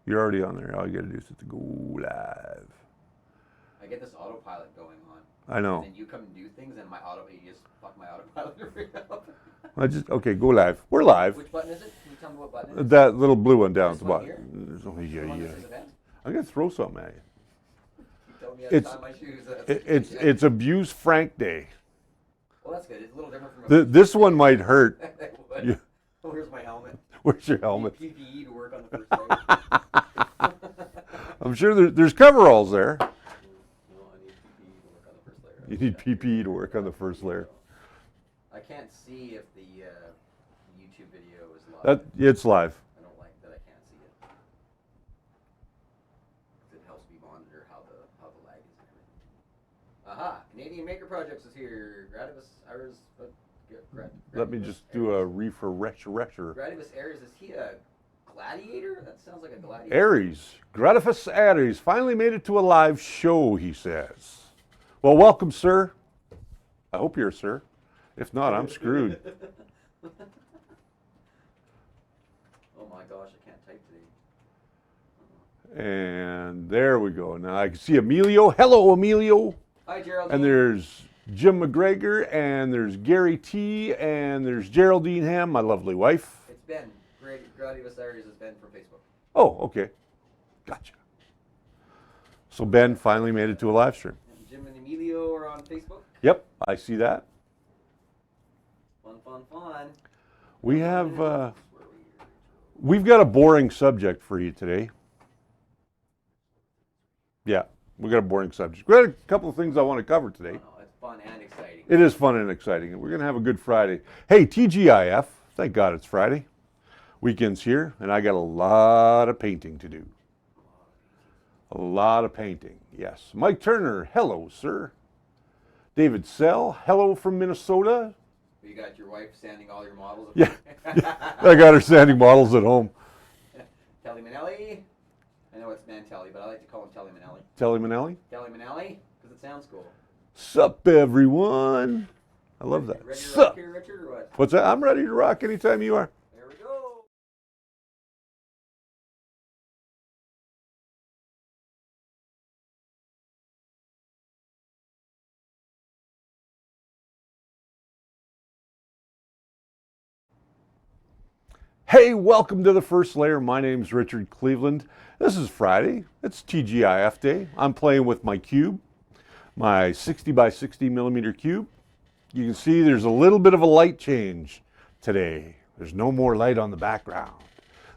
You're already on there. All you gotta do is hit the go live. I get this autopilot going on. I know. And then you come and do things, and you just fuck my autopilot right up. Okay, go live. We're live. Which button is it? Can you tell me what button it is? That little blue one down at This the one bottom. here? Yeah. This event? I'm gonna throw something at you. You told me I had to tie my shoes. It's Abuse Frank Day. Well, that's good. It's a little different from This one might hurt. Yeah. Where's my helmet? Where's your helmet? PPE to work on the first layer. I'm sure there's coveralls there. No, I need PPE to work on the first layer. You need PPE to work on the first layer. I can't see if the YouTube video is live. It's live. I don't like that I can't see it. It helps me monitor how the lag is and everything. Aha! Canadian Maker Projects is here. Gradivus Ayres. Let me just do a refresher. Gradivus Ayres, is he a gladiator? That sounds like a gladiator. Aries. Gradivus Aries finally made it to a live show, he says. Well, welcome, sir. I hope you're a sir. If not, I'm screwed. Oh my gosh, I can't type today. And there we go. Now I can see Emilio. Hello, Emilio. Hi, Geraldine. And there's Jim McGregor, and there's Gary T, and there's Geraldine Ham, my lovely wife. It's Ben. Gradivus Ayres is Ben from Facebook. Oh, okay. Gotcha. So Ben finally made it to a live stream. And Jim and Emilio are on Facebook. Yep, I see that. Fun. We have, we've got a boring subject for you today. Yeah, we got a boring subject. We got a couple of things I want to cover today. Oh, it's fun and exciting. It is fun and exciting, and we're going to have a good Friday. Hey, TGIF, thank God it's Friday. Weekend's here, and I got a lot of painting to do. A lot of painting, yes. Mike Turner, hello, sir. David Sell, hello from Minnesota. You got your wife sanding all your models? Yeah, I got her sanding models at home. Telly Manelli. I know it's Mantelli, but I like to call him Telly Manelli. Telly Manelli? Telly Manelli, because it sounds cool. Sup, everyone. I love that. Ready to Sup? rock here, Richard, or what? What's that? I'm ready to rock anytime you are. There we go. Hey, welcome to the First Layer. My name's Richard Cleveland. This is Friday. It's TGIF day. I'm playing with my cube, my 60 by 60 millimeter cube. You can see there's a little bit of a light change today. There's no more light on the background.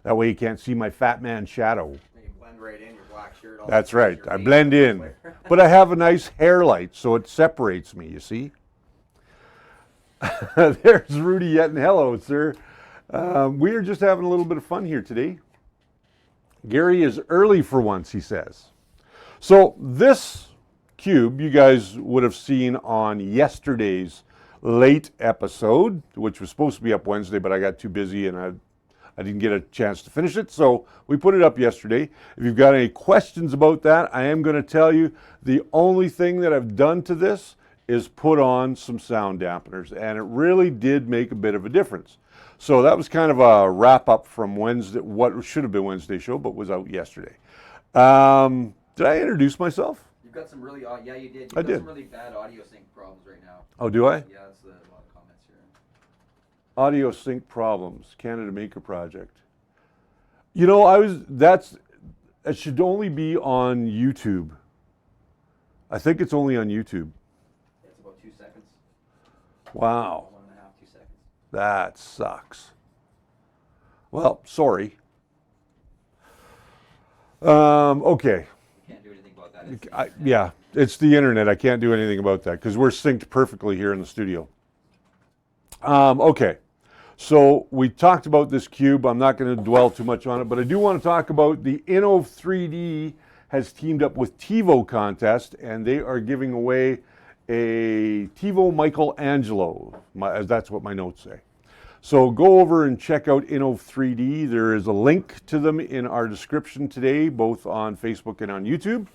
That way you can't see my fat man shadow. You blend right in your black shirt. That's right. I blend in. But I have a nice hair light, so it separates me, you see? There's Rudy Yetten. Hello, sir. We are just having a little bit of fun here today. Gary is early for once, he says. So this cube you guys would have seen on yesterday's late episode, which was supposed to be up Wednesday, but I got too busy and I didn't get a chance to finish it. So we put it up yesterday. If you've got any questions about that, I am going to tell you the only thing that I've done to this is put on some sound dampeners, and it really did make a bit of a difference. So that was kind of a wrap up from Wednesday, what should have been Wednesday's show, but was out yesterday. Did I introduce myself? You've got some really, yeah, you did. I did. Some really bad audio sync problems right now. Oh, do I? Yeah, that's a lot of comments here. Audio sync problems, Canada Maker Project. You know, it should only be on YouTube. I think it's only on YouTube. It's about 2 seconds. Wow. 1.5, 2 seconds. That sucks. Well, sorry. Okay. You can't do anything about that. Yeah, it's the internet. I can't do anything about that because we're synced perfectly here in the studio. Okay. So we talked about this cube. I'm not going to dwell too much on it, but I do want to talk about the Inno 3D has teamed up with TiVo Contest, and they are giving away a TiVo Michelangelo. That's what my notes say. So go over and check out Inno 3D. There is a link to them in our description today, both on Facebook and on YouTube.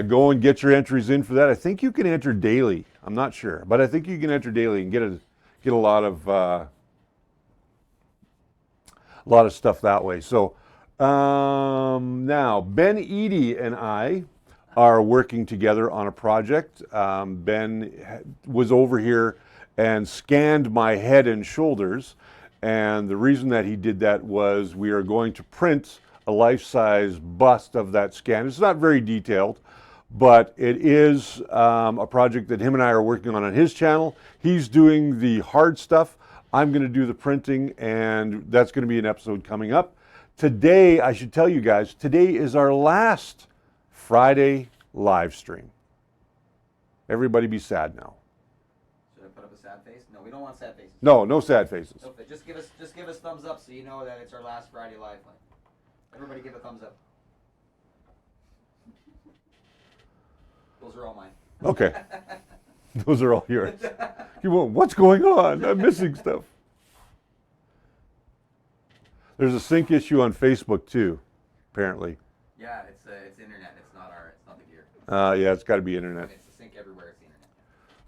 Go and get your entries in for that. I think you can enter daily. I'm not sure, but I think you can enter daily and get a lot of stuff that way. So now Ben Eadie and I are working together on a project. Ben was over here and scanned my head and shoulders, and the reason that he did that was we are going to print a life-size bust of that scan. It's not very detailed, but it is a project that him and I are working on his channel. He's doing the hard stuff. I'm going to do the printing, and that's going to be an episode coming up. Today, I should tell you guys, today is our last Friday live stream. Everybody be sad now. Should I put up a sad face? No, we don't want sad faces. No, no sad faces. Okay, just give us thumbs up so you know that it's our last Friday live. Everybody give a thumbs up. Those are all mine. Okay. Those are all yours. What's going on? I'm missing stuff. There's a sync issue on Facebook too, apparently. Yeah, it's internet. It's not the gear. Yeah, it's got to be internet. And it's the sync everywhere. It's the internet.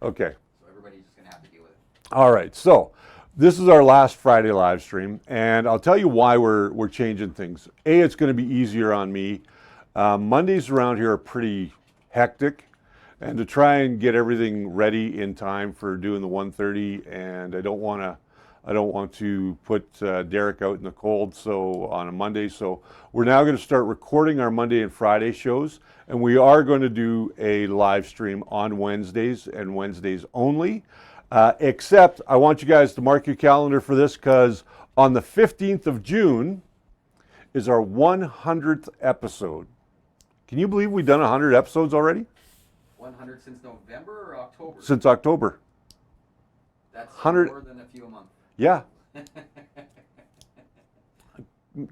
Okay. So everybody's just gonna have to deal with it. All right. So this is our last Friday live stream, and I'll tell you why we're changing things. A, it's going to be easier on me. Mondays around here are pretty hectic, and to try and get everything ready in time for doing the 1:30, and I don't want to put Derek out in the cold on a Monday. So we're now going to start recording our Monday and Friday shows, and we are going to do a live stream on Wednesdays and Wednesdays only. Except I want you guys to mark your calendar for this, because on the 15th of June is our 100th episode. Can you believe we've done 100 episodes already? 100 since November or October? Since October. That's 100. More than a few a month. Yeah.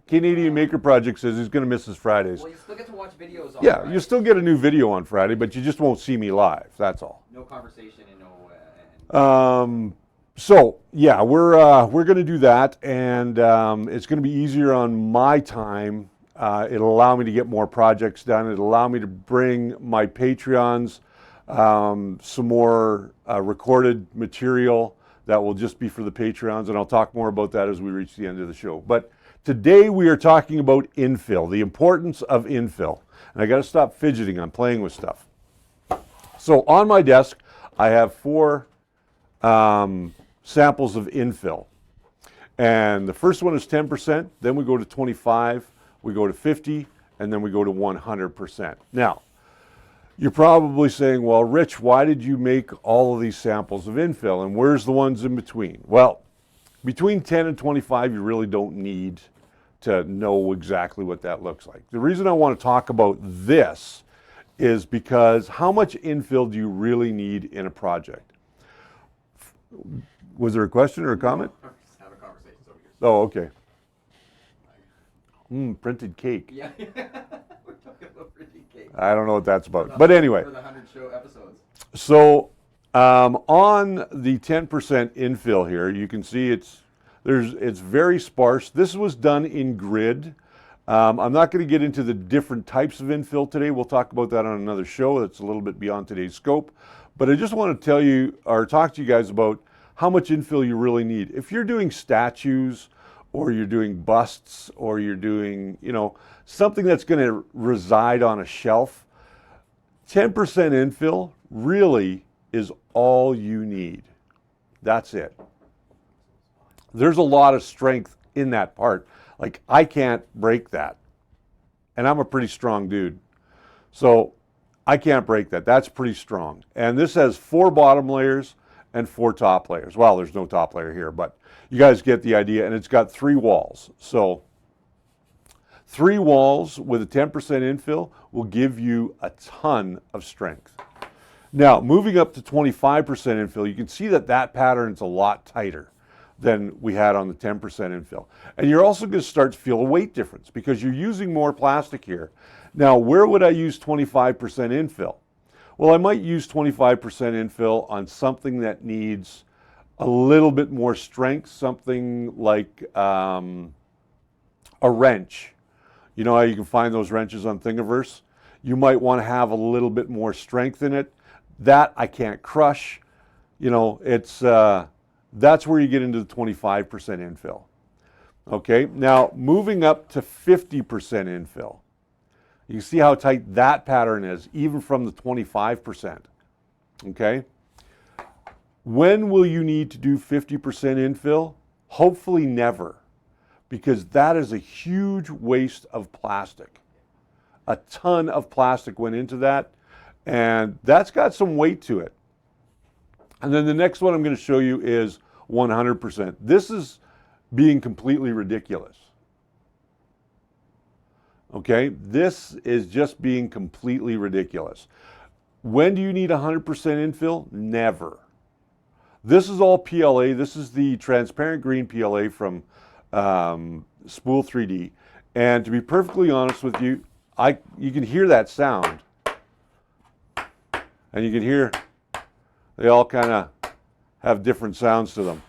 Canadian Maker Project says he's going to miss his Fridays. Well, you still get to watch videos on Yeah, Friday. you still get a new video on Friday, but you just won't see me live. That's all. No conversation and no... So yeah, we're going to do that, and it's going to be easier on my time. It'll allow me to get more projects done. It'll allow me to bring my Patreons some more recorded material that will just be for the Patreons, and I'll talk more about that as we reach the end of the show. But today we are talking about infill, the importance of infill. And I got to stop fidgeting. I'm playing with stuff. So on my desk, I have 4 samples of infill. And the first one is 10%, then we go to 25, we go to 50, and then we go to 100%. Now, you're probably saying, well, Rich, why did you make all of these samples of infill, and where's the ones in between? Well, between 10 and 25, you really don't need to know exactly what that looks like. The reason I want to talk about this is because how much infill do you really need in a project? Was there a question or a comment? No, just have a conversation over here. Oh, okay. Printed cake. Yeah. We're talking about printed cake. I don't know what that's about. But anyway. For the 100 show episodes. So on the 10% infill here, you can see it's very sparse. This was done in grid. I'm not going to get into the different types of infill today. We'll talk about that on another show. That's a little bit beyond today's scope. But I just want to tell you or talk to you guys about how much infill you really need. If you're doing statues or you're doing busts or you're doing, something that's going to reside on a shelf, 10% infill really is all you need. That's it. There's a lot of strength in that part. Like, I can't break that. And I'm a pretty strong dude. So I can't break that. That's pretty strong. And this has 4 bottom layers and 4 top layers. Well, there's no top layer here, but you guys get the idea. And it's got 3 walls. So 3 walls with a 10% infill will give you a ton of strength. Now, moving up to 25% infill, you can see that pattern's a lot tighter than we had on the 10% infill. And you're also going to start to feel a weight difference because you're using more plastic here. Now, where would I use 25% infill? Well, I might use 25% infill on something that needs a little bit more strength, something like a wrench. You know how you can find those wrenches on Thingiverse? You might want to have a little bit more strength in it. That I can't crush. It's that's where you get into the 25% infill. Okay, now moving up to 50% infill. You see how tight that pattern is, even from the 25%. Okay? When will you need to do 50% infill? Hopefully never, because that is a huge waste of plastic. A ton of plastic went into that, and that's got some weight to it. And then the next one I'm going to show you is 100%. This is being completely ridiculous. Okay, this is just being completely ridiculous. When do you need 100% infill? Never. This is all PLA. This is the transparent green PLA from Spool 3D. And to be perfectly honest with you, you can hear that sound. And you can hear they all kind of have different sounds to them.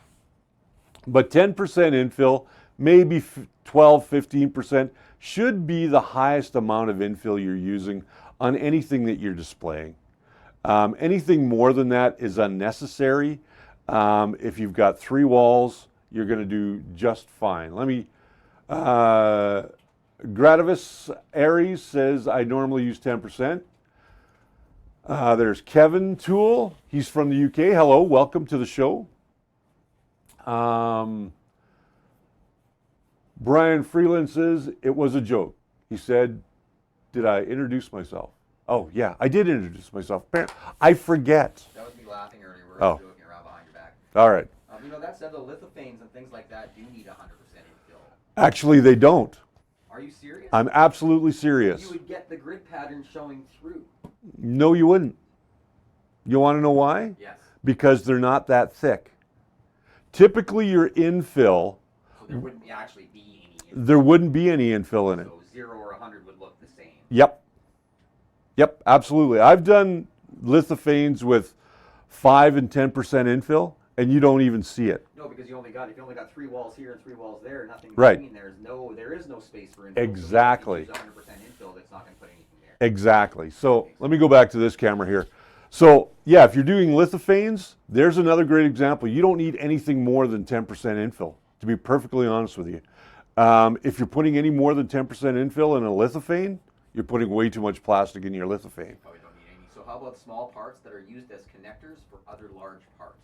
But 10% infill, maybe 12, 15% should be the highest amount of infill you're using on anything that you're displaying. Anything more than that is unnecessary. If you've got 3 walls, you're going to do just fine. Let me, Gradavis Aries says, I normally use 10%. There's Kevin Toole. He's from the UK. Hello, welcome to the show. Brian Freeland says, it was a joke. He said, did I introduce myself? Oh, yeah, I did introduce myself. I forget. That was me laughing earlier. We're Oh. joking around behind your back. All right. You know, that said, the lithophanes and things like that do need 100% infill. Actually, they don't. Are you serious? I'm absolutely serious. You would get the grid pattern showing through. No, you wouldn't. You want to know why? Yes. Because they're not that thick. Typically, your infill, So there wouldn't actually be any infill. there wouldn't be any infill in it. So 0 or 100 would look the same. Yep. Yep, absolutely. I've done lithophanes with 5 and 10% infill, and you don't even see it. No, because if you only got 3 walls here and 3 walls there, nothing Right. between. There is no space for infill. Exactly. So if you use 100% infill, that's not going to put anything there. Exactly. So let me go back to this camera here. So yeah, if you're doing lithophanes, there's another great example. You don't need anything more than 10% infill, to be perfectly honest with you. If you're putting any more than 10% infill in a lithophane, you're putting way too much plastic in your lithophane. Probably don't need any. So how about small parts that are used as connectors for other large parts?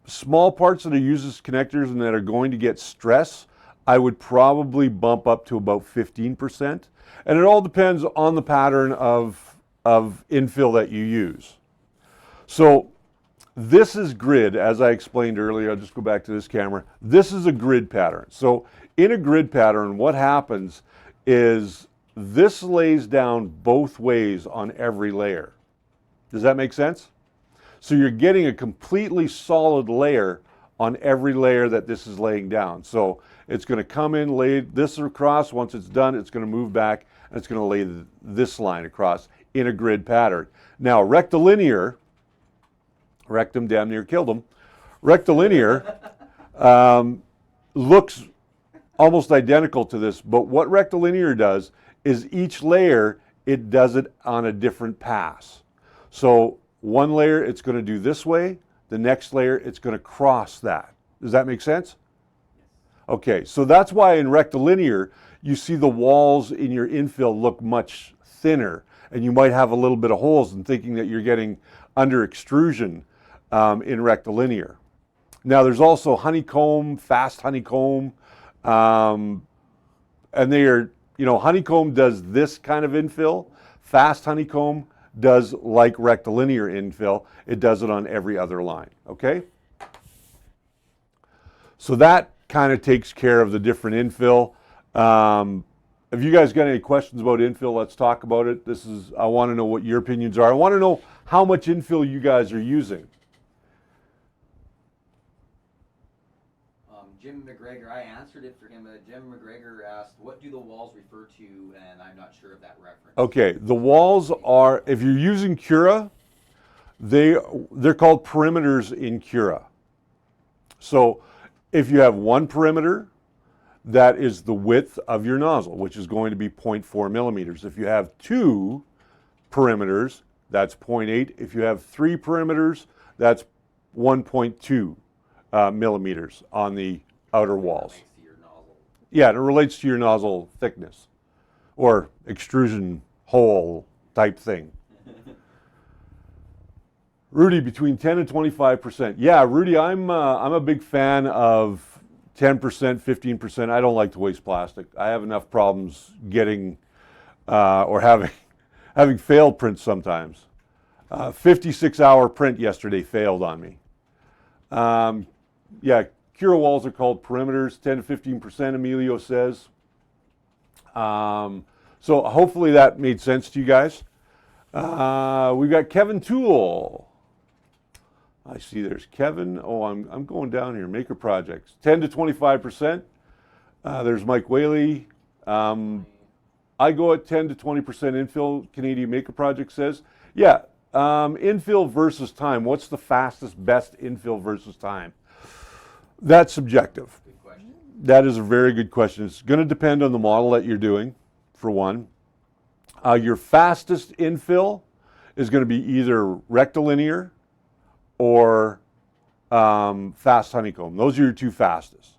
Small parts that are used as connectors and that are going to get stress, I would probably bump up to about 15%. And it all depends on the pattern of infill that you use. So this is grid, as I explained earlier. I'll just go back to this camera. This is a grid pattern. So in a grid pattern, what happens is this lays down both ways on every layer. Does that make sense? So you're getting a completely solid layer on every layer that this is laying down. So it's going to come in, lay this across. Once it's done, it's going to move back, and it's going to lay this line across in a grid pattern. Now, rectilinear, rectum damn near killed him. Rectilinear looks almost identical to this, but what rectilinear does is each layer, it does it on a different pass. So one layer, it's going to do this way. The next layer, it's going to cross that. Does that make sense? Okay, so that's why in rectilinear, you see the walls in your infill look much thinner, and you might have a little bit of holes and thinking that you're getting under extrusion in rectilinear. Now there's also honeycomb, fast honeycomb, and they are, honeycomb does this kind of infill. Fast honeycomb does like rectilinear infill. It does it on every other line, okay? So that kind of takes care of the different infill. If you guys got any questions about infill, let's talk about it. I want to know what your opinions are. I want to know how much infill you guys are using. Jim McGregor, I answered it for him. Jim McGregor asked, what do the walls refer to? And I'm not sure of that reference. Okay, the walls are, if you're using Cura, they're called perimeters in Cura. So if you have one perimeter, that is the width of your nozzle, which is going to be 0.4 millimeters. If you have 2 perimeters, that's 0.8. If you have 3 perimeters, that's 1.2 millimeters on the outer walls. That makes your nozzle Yeah, and it relates to your nozzle thickness or extrusion hole type thing. Rudy, between 10 and 25%. Yeah, Rudy, I'm a big fan of 10%, 15%. I don't like to waste plastic. I have enough problems getting or having failed prints sometimes. 56-hour print yesterday failed on me. Yeah, Cura walls are called perimeters, 10 to 15%, Emilio says. So hopefully that made sense to you guys. We've got Kevin Toole. I see there's Kevin. Oh, I'm going down here. Maker projects, 10 to 25%. There's Mike Whaley. I go at 10 to 20% infill, Canadian Maker Project says. Yeah, infill versus time. What's the fastest, best infill versus time? That's subjective. Good question. That is a very good question. It's going to depend on the model that you're doing, for one. Your fastest infill is going to be either rectilinear or fast honeycomb. Those are your two fastest.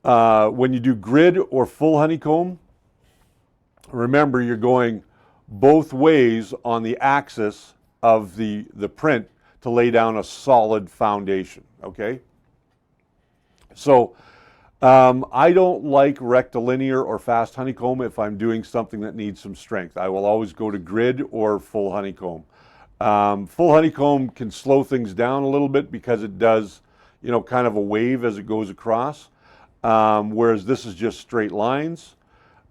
When you do grid or full honeycomb, remember you're going both ways on the axis of the print to lay down a solid foundation, okay? So I don't like rectilinear or fast honeycomb if I'm doing something that needs some strength. I will always go to grid or full honeycomb. Full honeycomb can slow things down a little bit because it does, you know, kind of a wave as it goes across, whereas this is just straight lines.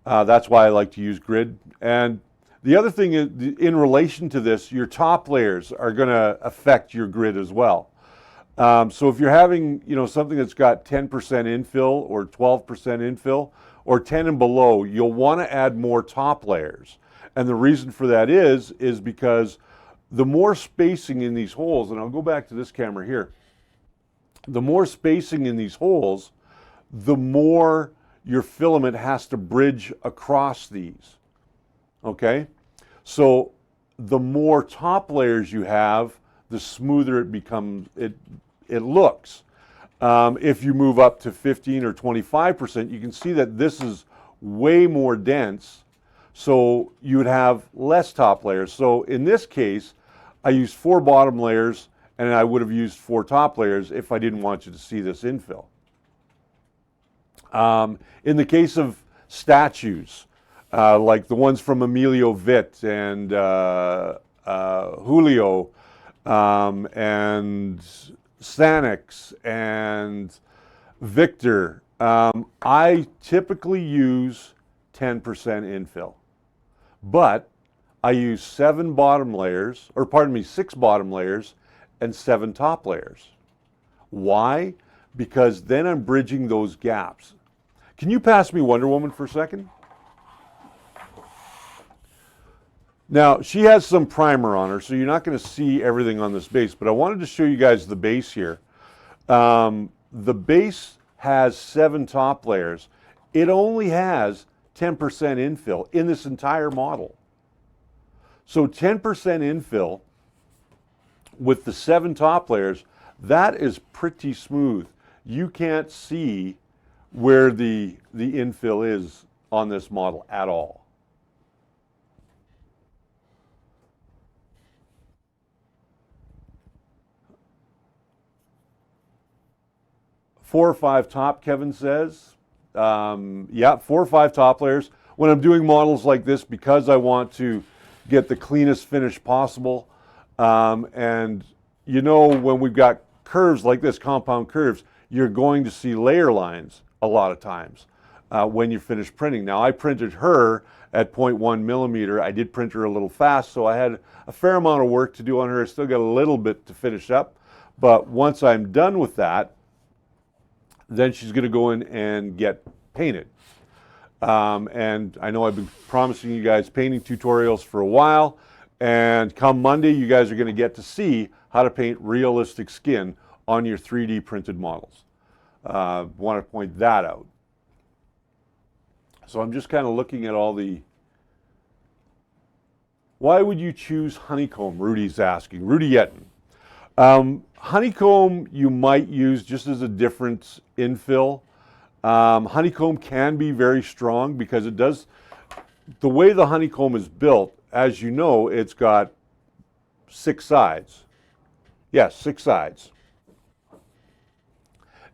That's why I like to use grid. And the other thing is, in relation to this, your top layers are going to affect your grid as well. So if you're having, you know, something that's got 10% infill or 12% infill or 10 and below, you'll want to add more top layers. And the reason for that is because the more spacing in these holes, and I'll go back to this camera here, the more spacing in these holes, the more your filament has to bridge across these, okay? So the more top layers you have, the smoother it becomes, it looks. If you move up to 15 or 25%, you can see that this is way more dense, so you would have less top layers. So in this case, I used 4 bottom layers, and I would have used 4 top layers if I didn't want you to see this infill. In the case of statues, like the ones from Emilio Vitt and Julio and Sanix and Victor, I typically use 10% infill, but I use 6 bottom layers and 7 top layers. Why? Because then I'm bridging those gaps. Can you pass me Wonder Woman for a second? Now, she has some primer on her, so you're not going to see everything on this base, but I wanted to show you guys the base here. The base has 7 top layers. It only has 10% infill in this entire model. So 10% infill with the 7 top layers, that is pretty smooth. You can't see where the infill is on this model at all. Four or 5 top, Kevin says. Yeah, 4 or 5 top layers. When I'm doing models like this, because I want to get the cleanest finish possible, and you know, when we've got curves like this, compound curves, you're going to see layer lines a lot of times when you finish printing. Now, I printed her at 0.1 millimeter. I did print her a little fast, so I had a fair amount of work to do on her. I still got a little bit to finish up, but once I'm done with that, then she's going to go in and get painted. And I know I've been promising you guys painting tutorials for a while, and come Monday, you guys are going to get to see how to paint realistic skin on your 3D printed models. Want to point that out. So I'm just kind of looking at all the... Why would you choose honeycomb? Rudy's asking. Rudy Yetten. Honeycomb you might use just as a different infill. Honeycomb can be very strong because it does, the way the honeycomb is built, as you know, it's got 6 sides. Yes, 6 sides.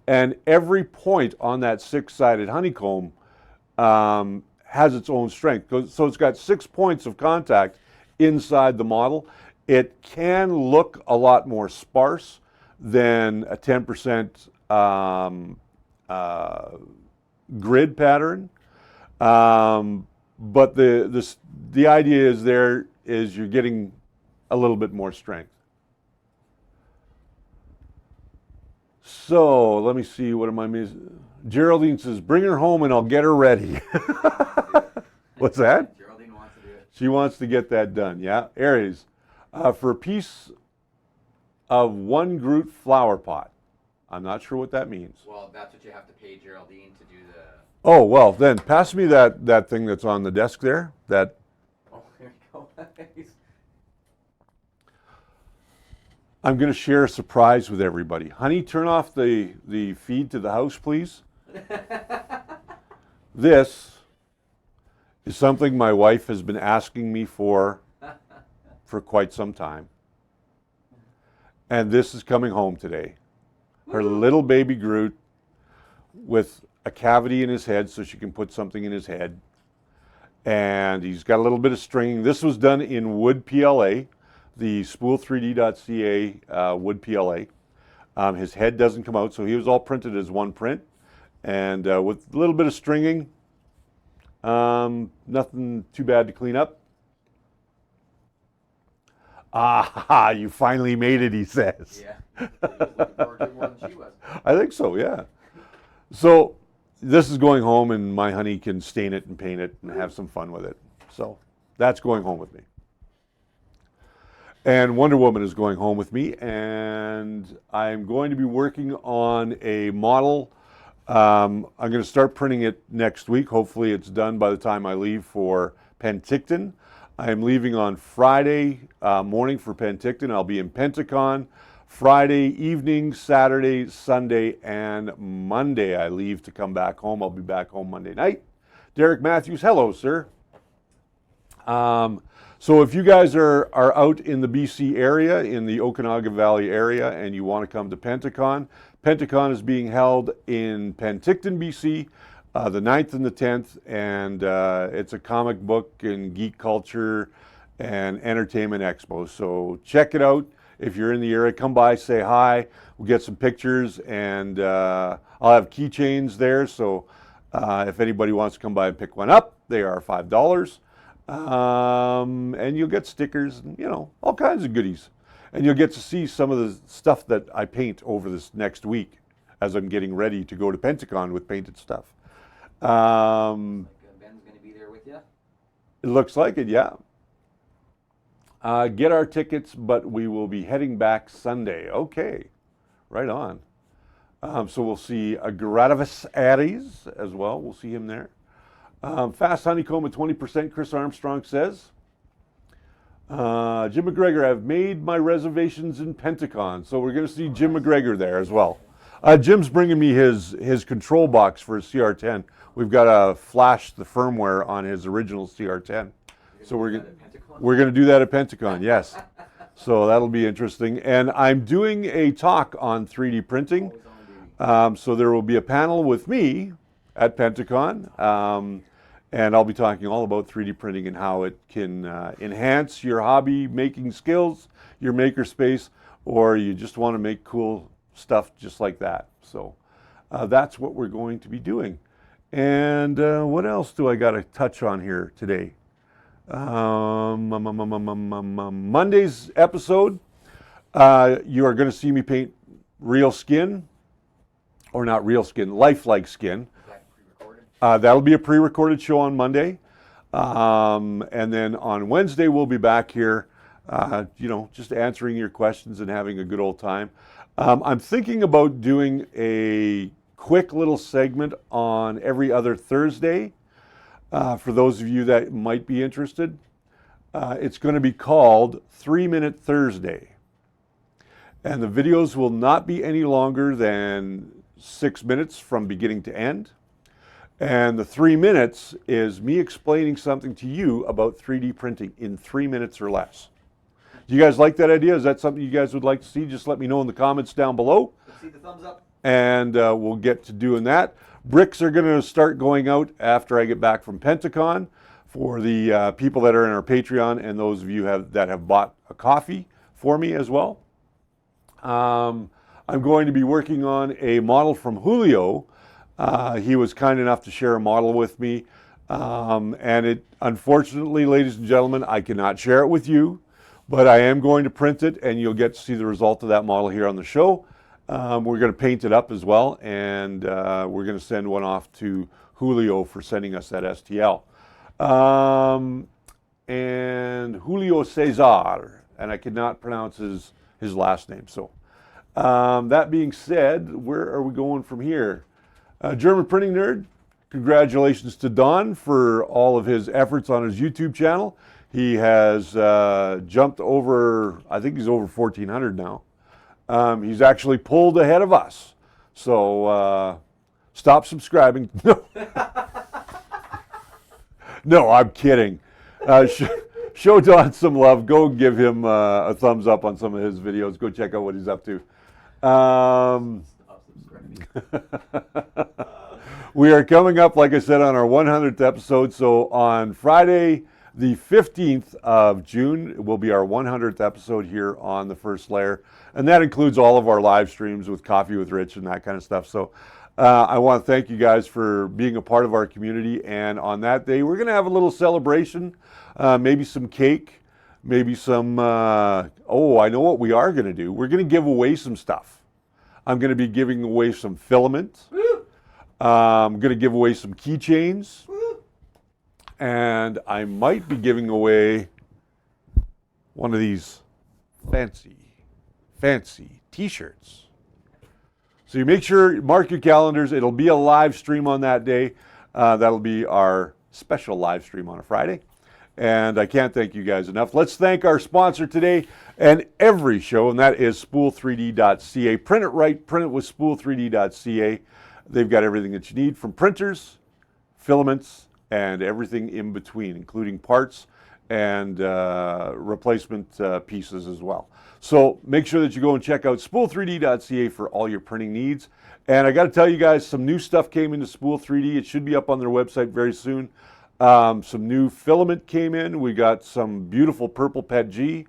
And every point on that 6-sided honeycomb has its own strength. So it's got 6 points of contact inside the model. It can look a lot more sparse than a 10% grid pattern. But the idea is you're getting a little bit more strength. So let me see, what am I missing? Geraldine says, bring her home and I'll get her ready. What's that? Geraldine wants to do it. She wants to get that done, yeah. Aries, for a piece of 1 Groot flower pot. I'm not sure what that means. Well, that's what you have to pay Geraldine to do the... Oh, well, then pass me that thing that's on the desk there. That. Oh, there you go. I'm going to share a surprise with everybody. Honey, turn off the feed to the house, please. This is something my wife has been asking me for quite some time. And this is coming home today. Her little baby Groot with a cavity in his head so she can put something in his head. And he's got a little bit of stringing. This was done in wood PLA, the spool3d.ca wood PLA. His head doesn't come out, so he was all printed as one print. And with a little bit of stringing, nothing too bad to clean up. Ah, you finally made it, he says. Yeah. He was looking forward to it more than she was. I think so, yeah. So this is going home, and my honey can stain it and paint it and have some fun with it. So that's going home with me. And Wonder Woman is going home with me, and I'm going to be working on a model. I'm going to start printing it next week. Hopefully it's done by the time I leave for Penticton. I'm leaving on Friday morning for Penticton. I'll be in Pentacon Friday evening, Saturday, Sunday, and Monday. I leave to come back home. I'll be back home Monday night. Derek Matthews, hello, sir. So if you guys are out in the BC area, in the Okanagan Valley area, and you want to come to Pentacon, Pentacon is being held in Penticton, BC, the 9th and the 10th, and it's a comic book and geek culture and entertainment expo. So check it out. If you're in the area, come by, say hi. We'll get some pictures, and I'll have keychains there. So if anybody wants to come by and pick one up, they are $5. And you'll get stickers and, you know, all kinds of goodies. And you'll get to see some of the stuff that I paint over this next week as I'm getting ready to go to Pentacon with painted stuff. Ben's going to be there with you? It looks like it, yeah. Get our tickets, but we will be heading back Sunday. Okay, right on. So we'll see Gradavis Aries as well. We'll see him there. Fast Honeycomb at 20%, Chris Armstrong says. Jim McGregor, I've made my reservations in Pentacon. So we're going to see Jim McGregor there as well. Jim's bringing me his control box for his CR10. We've got to flash the firmware on his original CR10. So we're going to do that at Pentacon, yes. So that'll be interesting. And I'm doing a talk on 3D printing. So there will be a panel with me at Pentacon. And I'll be talking all about 3D printing and how it can enhance your hobby making skills, your makerspace, or you just want to make cool stuff just like that. So that's what we're going to be doing. And what else do I got to touch on here today? Monday's episode, you are going to see me paint real skin, or not real skin, lifelike skin. That'll be a pre-recorded show on Monday. And then on Wednesday, we'll be back here, you know, just answering your questions and having a good old time. I'm thinking about doing a quick little segment on every other Thursday for those of you that might be interested. It's going to be called 3-Minute Thursday. And the videos will not be any longer than 6 minutes from beginning to end. And the 3 minutes is me explaining something to you about 3D printing in 3 minutes or less. Do you guys like that idea? Is that something you guys would like to see? Just let me know in the comments down below. Let's see the thumbs up. And we'll get to doing that. Bricks are going to start going out after I get back from Pentacon for the people that are in our Patreon and those of you that have bought a coffee for me as well. I'm going to be working on a model from Julio. He was kind enough to share a model with me. And it, unfortunately, ladies and gentlemen, I cannot share it with you, but I am going to print it and you'll get to see the result of that model here on the show. We're going to paint it up as well, and we're going to send one off to Julio for sending us that STL. And Julio Cesar, and I could not pronounce his last name. So that being said, where are we going from here? German Printing Nerd, congratulations to Don for all of his efforts on his YouTube channel. He has jumped over, I think he's over 1,400 now. He's actually pulled ahead of us. So stop subscribing. No, no, I'm kidding. Show Don some love. Go give him a thumbs up on some of his videos. Go check out what he's up to. We are coming up, like I said, on our 100th episode. So on Friday, the 15th of June will be our 100th episode here on The First Layer. And that includes all of our live streams with Coffee with Rich and that kind of stuff. So I want to thank you guys for being a part of our community. And on that day, we're going to have a little celebration, maybe some cake, maybe some, oh, I know what we are going to do. We're going to give away some stuff. I'm going to be giving away some filament. I'm going to give away some keychains. And I might be giving away one of these fancy t-shirts. So you make sure, mark your calendars. It'll be a live stream on that day. That'll be our special live stream on a Friday. And I can't thank you guys enough. Let's thank our sponsor today and every show, and that is spool3d.ca. Print it right, print it with spool3d.ca. They've got everything that you need, from printers, filaments, and everything in between, including parts and replacement pieces as well. So make sure that you go and check out spool3d.ca for all your printing needs. And I got to tell you guys, some new stuff came into Spool3D. It should be up on their website very soon. Some new filament came in. We got some beautiful purple PET G.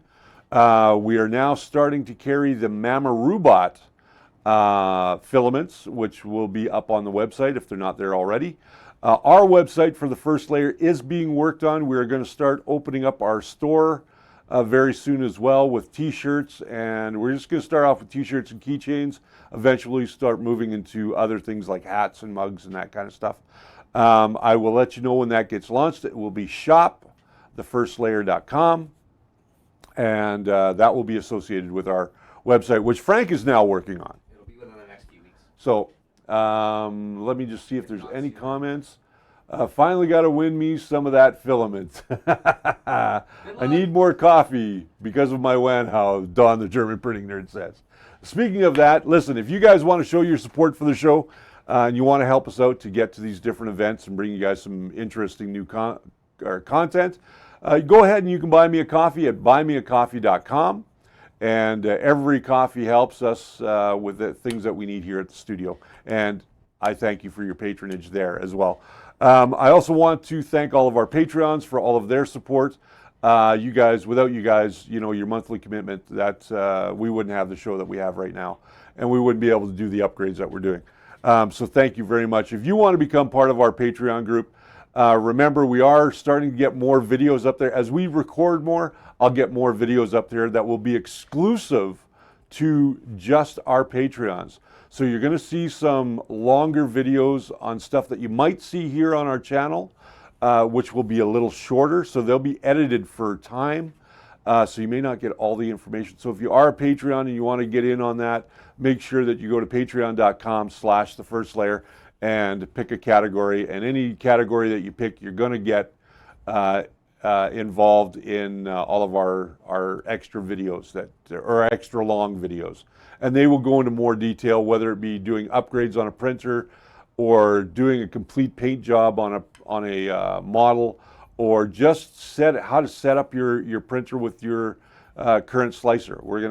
We are now starting to carry the Mama Robot filaments, which will be up on the website if they're not there already. Our website for The First Layer is being worked on. We're going to start opening up our store very soon as well with t-shirts, and we're just going to start off with t-shirts and keychains. Eventually start moving into other things like hats and mugs and that kind of stuff. I will let you know when that gets launched. It will be shop.thefirstlayer.com, and that will be associated with our website, which Frank is now working on. It'll be within the next few weeks. So let me just see if there's any comments. Finally got to win me some of that filament. I need more coffee because of my Wanhao, Don the German Printing Nerd says. Speaking of that, listen, if you guys want to show your support for the show and you want to help us out to get to these different events and bring you guys some interesting new content, go ahead and you can buy me a coffee at buymeacoffee.com. And every coffee helps us with the things that we need here at the studio. And I thank you for your patronage there as well. I also want to thank all of our Patreons for all of their support. You guys, without you guys, you know, your monthly commitment, that we wouldn't have the show that we have right now. And we wouldn't be able to do the upgrades that we're doing. So thank you very much. If you want to become part of our Patreon group, remember, we are starting to get more videos up there. As we record more, I'll get more videos up there that will be exclusive to just our Patreons. So you're going to see some longer videos on stuff that you might see here on our channel, which will be a little shorter. So they'll be edited for time. So you may not get all the information. So if you are a Patreon and you want to get in on that, make sure that you go to patreon.com/thefirstlayer and pick a category. And any category that you pick, you're going to get involved in all of our extra videos or extra long videos. And they will go into more detail, whether it be doing upgrades on a printer or doing a complete paint job on a model, or just how to set up your printer with your current slicer. We're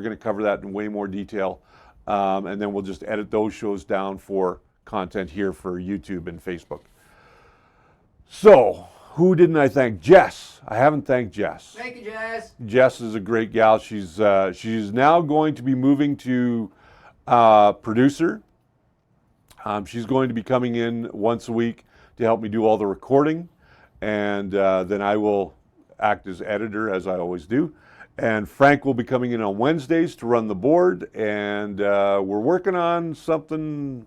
gonna cover that in way more detail, and then we'll just edit those shows down for content here for YouTube and Facebook. So, who didn't I thank? Jess. I haven't thanked Jess. Thank you, Jess. Jess is a great gal. She's now going to be moving to producer. She's going to be coming in once a week to help me do all the recording, and then I will act as editor, as I always do. And Frank will be coming in on Wednesdays to run the board, and we're working on something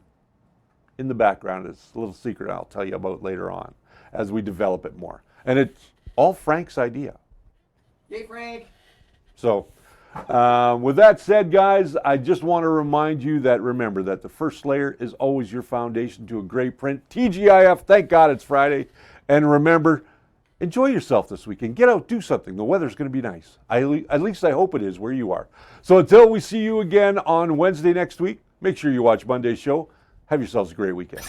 in the background. It's a little secret I'll tell you about later on as we develop it more. And it's all Frank's idea. Yay, Frank! So, with that said, guys, I just want to remind you that remember that the first layer is always your foundation to a great print. TGIF, thank God it's Friday. And remember, enjoy yourself this weekend. Get out, do something. The weather's going to be nice. At least I hope it is where you are. So until we see you again on Wednesday next week, make sure you watch Monday's show. Have yourselves a great weekend.